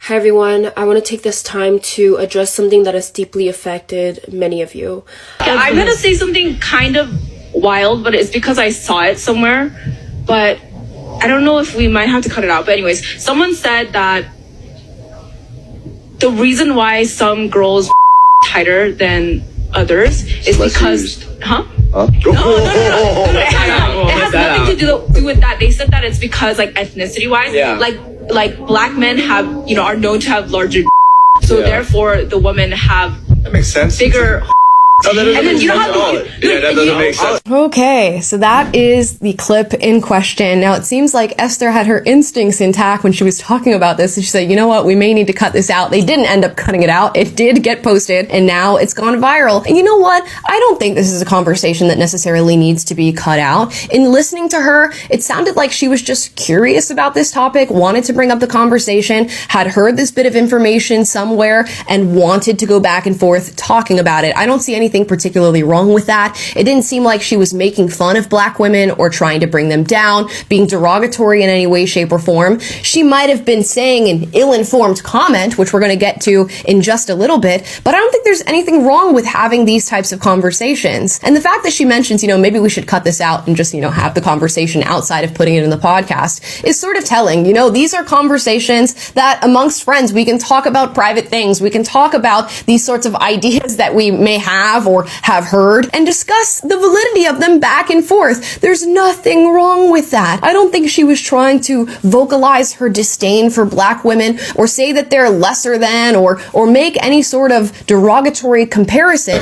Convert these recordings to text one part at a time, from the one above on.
Hi everyone, I want to take this time to address something that has deeply affected many of you. I'm gonna say something kind of wild, but it's because I saw it somewhere. But I don't know if we might have to cut it out. But anyways, someone said that the reason why some girls tighter than others is because... Huh? No. It has nothing to do with that. They said that it's because, like, ethnicity-wise, like black men have, are known to have larger, so therefore the women have that makes sense. Bigger. And then that doesn't make sense. Okay, so that is the clip in question. Now, it seems like Esther had her instincts intact when she was talking about this, and she said, you know what, we may need to cut this out. They didn't end up cutting it out. It did get posted, and now it's gone viral. And you know what? I don't think this is a conversation that necessarily needs to be cut out. In listening to her, it sounded like she was just curious about this topic, wanted to bring up the conversation, had heard this bit of information somewhere, and wanted to go back and forth talking about it. I don't see anything particularly wrong with that. It didn't seem like she was making fun of black women or trying to bring them down, being derogatory in any way, shape, or form. She might have been saying an ill-informed comment, which we're going to get to in just a little bit, but I don't think there's anything wrong with having these types of conversations. And the fact that she mentions, maybe we should cut this out and just, have the conversation outside of putting it in the podcast is sort of telling. These are conversations that amongst friends, we can talk about private things. We can talk about these sorts of ideas that we may have or have heard and discuss the validity of them back and forth. There's nothing wrong with that. I don't think she was trying to vocalize her disdain for black women or say that they're lesser than or make any sort of derogatory comparison.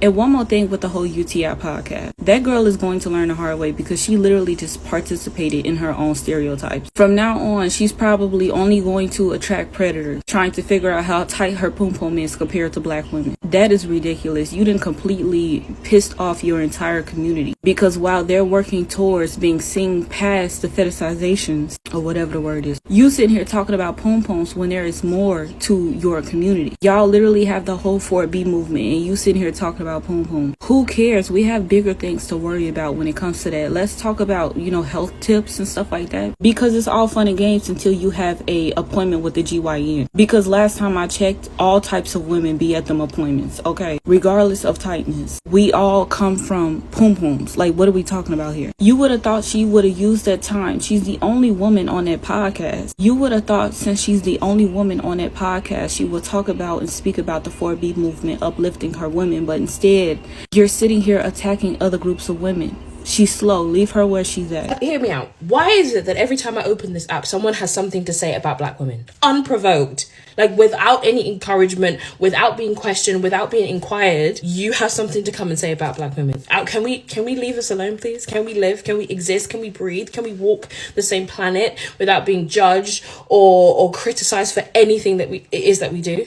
And one more thing with the whole UTI podcast. That girl is going to learn the hard way because she literally just participated in her own stereotypes. From now on, she's probably only going to attract predators, trying to figure out how tight her pum-pum is compared to black women. That is ridiculous. You done completely pissed off your entire community. Because while they're working towards being seen past the fetishizations, or whatever the word is, you sitting here talking about pum-pums when there is more to your community. Y'all literally have the whole 4B movement, and you sitting here talking about pum pum. Who cares? We have bigger things to worry about when it comes to that. Let's talk about, health tips and stuff like that. Because it's all fun and games until you have a appointment with the GYN. Because last time I checked, all types of women be at them appointments, okay? Regardless of tightness. We all come from pum pums. Like, what are we talking about here? You would have thought she would have used that time. She's the only woman on that podcast. You would have thought since she's the only woman on that podcast, she would talk about and speak about the 4B movement, uplifting her women, but instead, you're sitting here attacking other groups of women. She's slow. Leave her where she's at. Hear me out. Why is it that every time I open this app, someone has something to say about black women? Unprovoked. Like, without any encouragement, without being questioned, without being inquired, you have something to come and say about black women. Can we leave us alone, please? Can we live? Can we exist? Can we breathe? Can we walk the same planet without being judged or criticized for anything that it is that we do?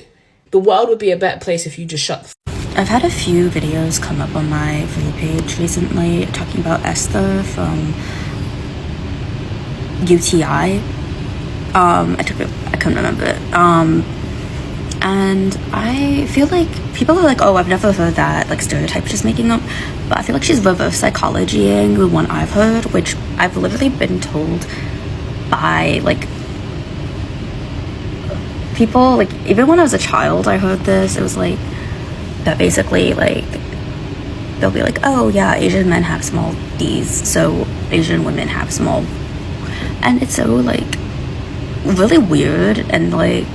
The world would be a better place if you just shut the I've had a few videos come up on my For You page recently talking about Esther from UTI. I couldn't remember it. And I feel like people are like, oh, I've never heard that, like, stereotype just making up. But I feel like she's reverse psychologying the one I've heard, which I've literally been told by, like, people, like, even when I was a child, I heard this. It was like, that basically, like, they'll be like, oh yeah, Asian men have small D's, so Asian women have small, and it's so, like, really weird and, like,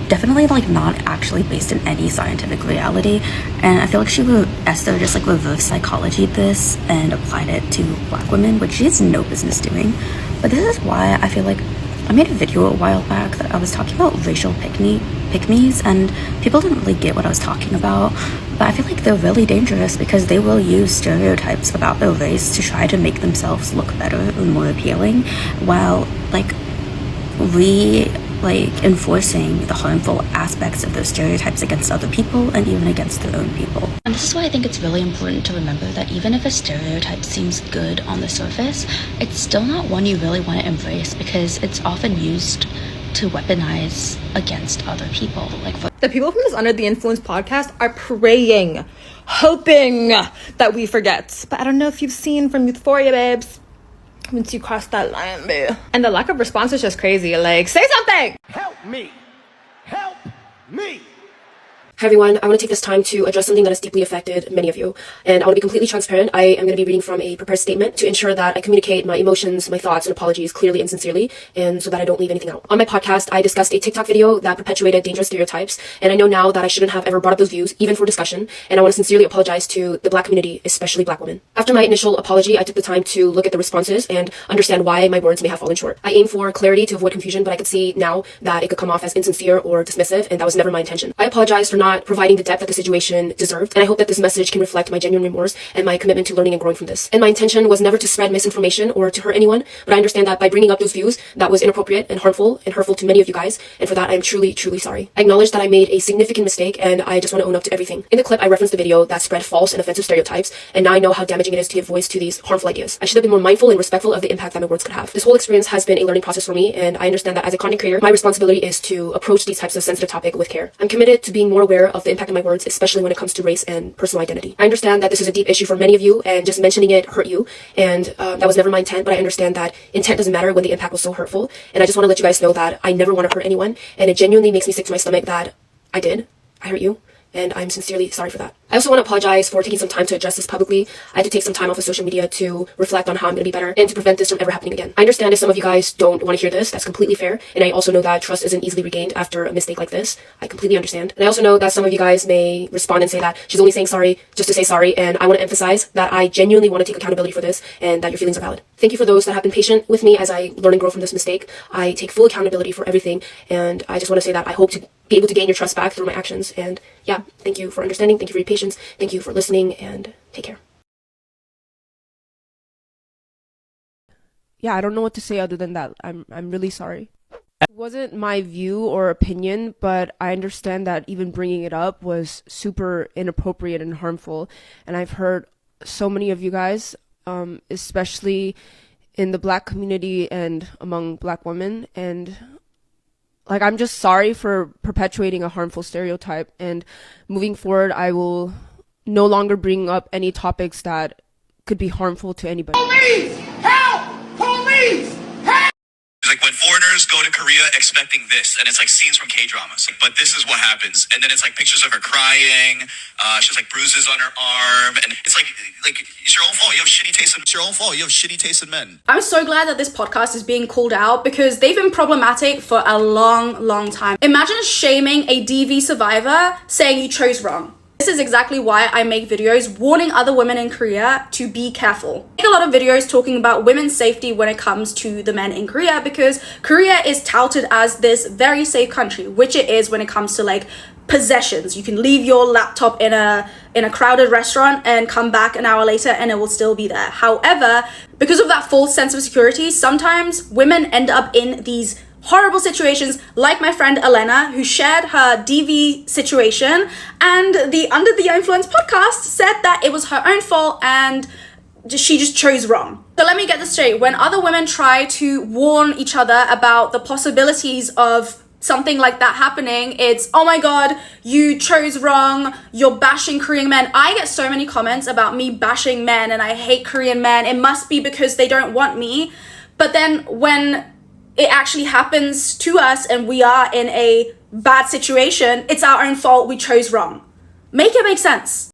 definitely, like, not actually based in any scientific reality. And I feel like Esther just, like, reverse psychology this and applied it to black women, which she has no business doing. But this is why I feel like I made a video a while back that I was talking about racial pick-me's, and people didn't really get what I was talking about, but I feel like they're really dangerous because they will use stereotypes about their race to try to make themselves look better and more appealing, while, like, enforcing the harmful aspects of those stereotypes against other people and even against their own people. And this is why I think it's really important to remember that even if a stereotype seems good on the surface, it's still not one you really want to embrace because it's often used to weaponize against other people. Like, the people from this Under the Influence podcast are praying, hoping that we forget. But I don't know if you've seen from Euphoria, babes. once you cross that line, babe. And the lack of response is just crazy. Like, say something! Help me! Help me! Hi everyone, I want to take this time to address something that has deeply affected many of you. And I want to be completely transparent. I am going to be reading from a prepared statement to ensure that I communicate my emotions, my thoughts, and apologies clearly and sincerely, and so that I don't leave anything out. On my podcast, I discussed a TikTok video that perpetuated dangerous stereotypes, and I know now that I shouldn't have ever brought up those views, even for discussion, and I want to sincerely apologize to the Black community, especially Black women. After my initial apology, I took the time to look at the responses and understand why my words may have fallen short. I aim for clarity to avoid confusion, but I could see now that it could come off as insincere or dismissive, and that was never my intention. I apologize for not providing the depth that the situation deserved, and I hope that this message can reflect my genuine remorse and my commitment to learning and growing from this. And my intention was never to spread misinformation or to hurt anyone, but I understand that by bringing up those views, that was inappropriate and harmful and hurtful to many of you guys, and for that I am truly, truly sorry. I acknowledge that I made a significant mistake, and I just want to own up to everything. In the clip, I referenced the video that spread false and offensive stereotypes, and now I know how damaging it is to give voice to these harmful ideas. I should have been more mindful and respectful of the impact that my words could have. This whole experience has been a learning process for me, and I understand that as a content creator, my responsibility is to approach these types of sensitive topics with care. I'm committed to being more aware of the impact of my words, especially when it comes to race and personal identity. I understand that this is a deep issue for many of you, and just mentioning it hurt you, and that was never my intent, but I understand that intent doesn't matter when the impact was so hurtful, and I just want to let you guys know that I never want to hurt anyone, and it genuinely makes me sick to my stomach that I hurt you, and I'm sincerely sorry for that. I also want to apologize for taking some time to address this publicly. I had to take some time off of social media to reflect on how I'm going to be better and to prevent this from ever happening again. I understand if some of you guys don't want to hear this, that's completely fair, and I also know that trust isn't easily regained after a mistake like this. I completely understand. And I also know that some of you guys may respond and say that she's only saying sorry just to say sorry, and I want to emphasize that I genuinely want to take accountability for this and that your feelings are valid. Thank you for those that have been patient with me as I learn and grow from this mistake. I take full accountability for everything, and I just want to say that I hope to be able to gain your trust back through my actions. And yeah, thank you for understanding, thank you for your patience, thank you for listening, and take care. Yeah, I don't know what to say other than that. I'm really sorry. It wasn't my view or opinion, but I understand that even bringing it up was super inappropriate and harmful. And I've heard so many of you guys, especially in the Black community and among Black women, and like, I'm just sorry for perpetuating a harmful stereotype, and moving forward, I will no longer bring up any topics that could be harmful to anybody. Police! Help! Police! Help! Like when foreigners go to Korea expecting this, and it's like scenes from K-dramas, but this is what happens, and then it's like pictures of her crying. She has like bruises on her arm, and it's like it's your own fault. You have shitty taste in. It's your own fault. You have shitty taste in men. I'm so glad that this podcast is being called out because they've been problematic for a long time. Imagine shaming a DV survivor saying you chose wrong. This is exactly why I make videos warning other women in Korea to be careful. I make a lot of videos talking about women's safety when it comes to the men in Korea because Korea is touted as this very safe country, which it is when it comes to like possessions. You can leave your laptop in a crowded restaurant and come back an hour later and it will still be there. However, because of that false sense of security, sometimes women end up in these horrible situations, like my friend Elena, who shared her DV situation, and the Under the Influence podcast said that it was her own fault and she just chose wrong. So let me get this straight. When other women try to warn each other about the possibilities of something like that happening, it's, oh my god, you chose wrong, you're bashing Korean men. I get so many comments about me bashing men and I hate Korean men. It must be because they don't want me. But then when it actually happens to us and we are in a bad situation, it's our own fault, we chose wrong. Make it make sense.